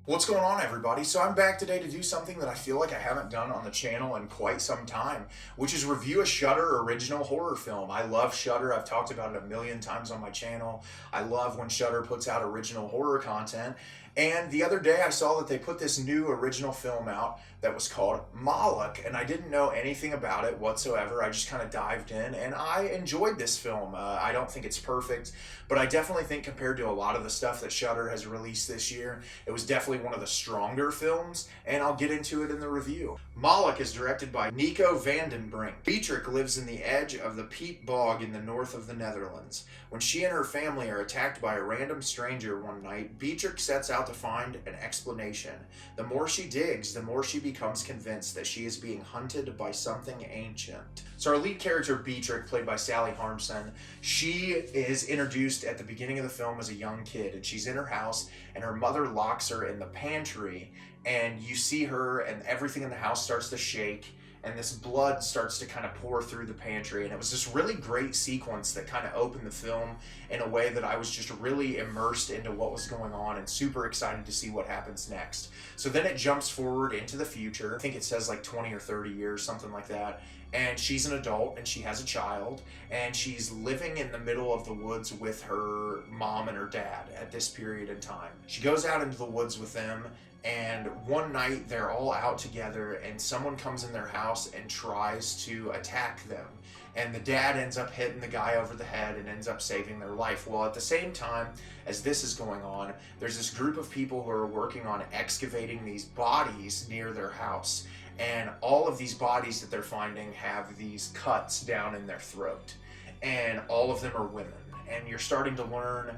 What's going on, everybody? So I'm back today to do something that I feel like I haven't done on the channel in quite some time, which is review a Shudder original horror film. I love Shudder. I've talked about it a million times on my channel. I love when Shudder puts out original horror content. And the other day I saw that they put this new original film out that was called Moloch, and I didn't know anything about it whatsoever. I just kind of dived in, and I enjoyed this film. I don't think it's perfect, but I definitely think compared to a lot of the stuff that Shudder has released this year, it was definitely one of the stronger films, and I'll get into it in the review. Moloch is directed by Nico Brink. Betriek lives in the edge of the peat bog in the north of the Netherlands. When she and her family are attacked by a random stranger one night, Betriek sets out to find an explanation. The more she digs, the more she becomes convinced that she is being hunted by something ancient. So our lead character, Betriek, played by Sallie Harmsen, she is introduced at the beginning of the film as a young kid, and she's in her house, and her mother locks her in the pantry, and you see her, and everything in the house starts to shake, and this blood starts to kind of pour through the pantry. And it was this really great sequence that kind of opened the film in a way that I was just really immersed into what was going on and super excited to see what happens next. So then it jumps forward into the future. I think it says like 20 or 30 years, something like that. And she's an adult and she has a child, and she's living in the middle of the woods with her mom and her dad at this period in time. She goes out into the woods with them, and one night they're all out together and someone comes in their house and tries to attack them. And the dad ends up hitting the guy over the head and ends up saving their life. Well, at the same time as this is going on, there's this group of people who are working on excavating these bodies near their house. And all of these bodies that they're finding have these cuts down in their throat. And all of them are women. And you're starting to learn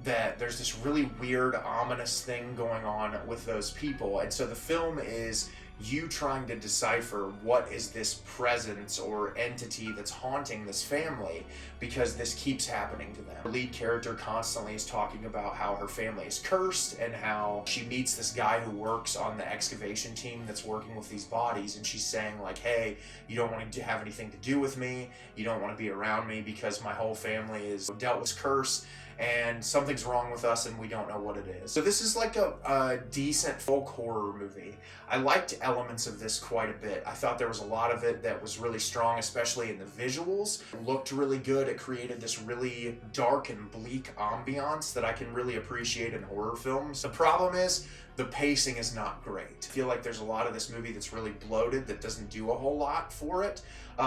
that there's this really weird, ominous thing going on with those people. And so the film is you trying to decipher what is this presence or entity that's haunting this family, because this keeps happening to them. The lead character constantly is talking about how her family is cursed and how she meets this guy who works on the excavation team that's working with these bodies, and she's saying like, hey, you don't want to have anything to do with me, you don't want to be around me because my whole family is dealt with curse and something's wrong with us and we don't know what it is. So this is like a decent folk horror movie. I liked elements of this quite a bit. I thought there was a lot of it that was really strong, especially in the visuals. It looked really good. It created this really dark and bleak ambiance that I can really appreciate in horror films. The problem is the pacing is not great. I feel like there's a lot of this movie that's really bloated that doesn't do a whole lot for it.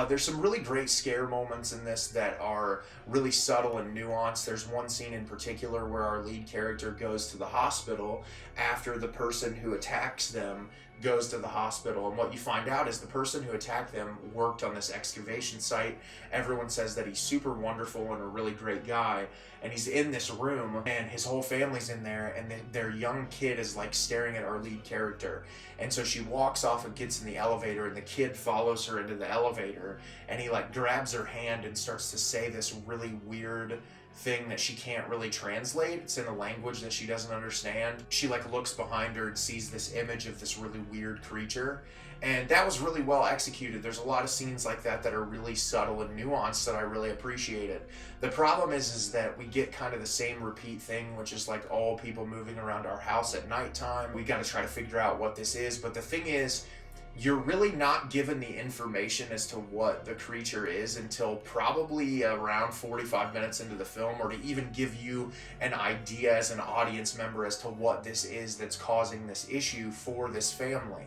There's some really great scare moments in this that are really subtle and nuanced. There's one scene in particular where our lead character goes to the hospital after the person who attacks them goes to the hospital, and what you find out is the person who attacked them worked on this excavation site. Everyone says that he's super wonderful and a really great guy, and he's in this room and his whole family's in there, and their young kid is like staring at our lead character. And so she walks off and gets in the elevator, and the kid follows her into the elevator, and he like grabs her hand and starts to say this really weird thing that she can't really translate. It's in a language that she doesn't understand. She like looks behind her and sees this image of this really weird creature, and that was really well executed. There's a lot of scenes like that that are really subtle and nuanced that I really appreciated. The problem is that we get kind of the same repeat thing, which is like all people moving around our house at nighttime. We got to try to figure out what this is, but the thing is, you're really not given the information as to what the creature is until probably around 45 minutes into the film, or to even give you an idea as an audience member as to what this is that's causing this issue for this family.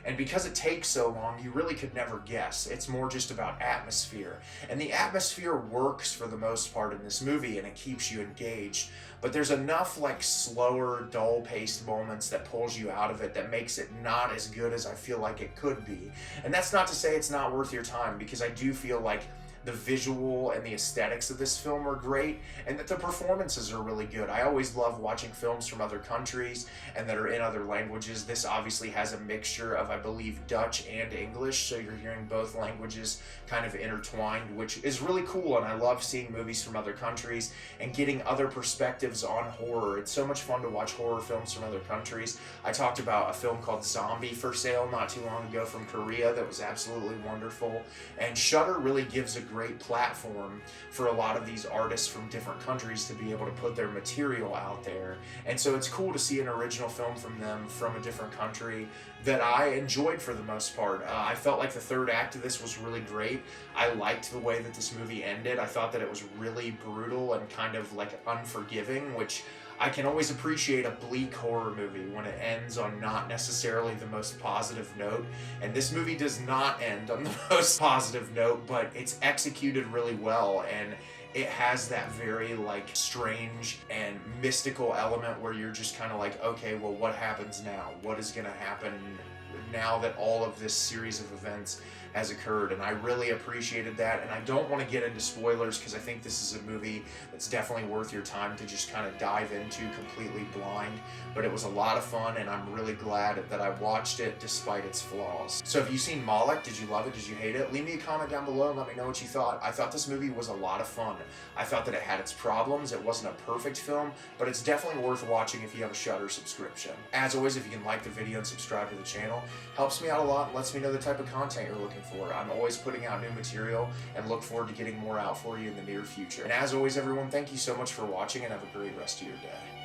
And because it takes so long, you really could never guess. It's more just about atmosphere. And the atmosphere works for the most part in this movie, and it keeps you engaged. But there's enough like slower, dull-paced moments that pulls you out of it that makes it not as good as I feel like it could be. And that's not to say it's not worth your time, because I do feel like the visual and the aesthetics of this film are great, and that the performances are really good. I always love watching films from other countries and that are in other languages. This obviously has a mixture of, I believe, Dutch and English, so you're hearing both languages kind of intertwined, which is really cool, and I love seeing movies from other countries and getting other perspectives on horror. It's so much fun to watch horror films from other countries. I talked about a film called Zombie for Sale not too long ago from Korea that was absolutely wonderful, and Shudder really gives a great platform for a lot of these artists from different countries to be able to put their material out there. And so it's cool to see an original film from them from a different country that I enjoyed for the most part. I felt like the third act of this was really great. I liked the way that this movie ended. I thought that it was really brutal and kind of like unforgiving, which I can always appreciate a bleak horror movie when it ends on not necessarily the most positive note. And this movie does not end on the most positive note, but it's executed really well, and it has that very like strange and mystical element where you're just kind of like, okay, well, what happens now? What is going to happen now that all of this series of events has occurred? And I really appreciated that, and I don't want to get into spoilers because I think this is a movie that's definitely worth your time to just kind of dive into completely blind, but it was a lot of fun, and I'm really glad that I watched it despite its flaws. So have you seen Moloch? Did you love it? Did you hate it? Leave me a comment down below and let me know what you thought. I thought this movie was a lot of fun. I thought that it had its problems. It wasn't a perfect film, but it's definitely worth watching if you have a Shudder subscription. As always, if you can like the video and subscribe to the channel, helps me out a lot and lets me know the type of content you're looking for. I'm always putting out new material and look forward to getting more out for you in the near future. And as always, everyone, thank you so much for watching, and have a great rest of your day.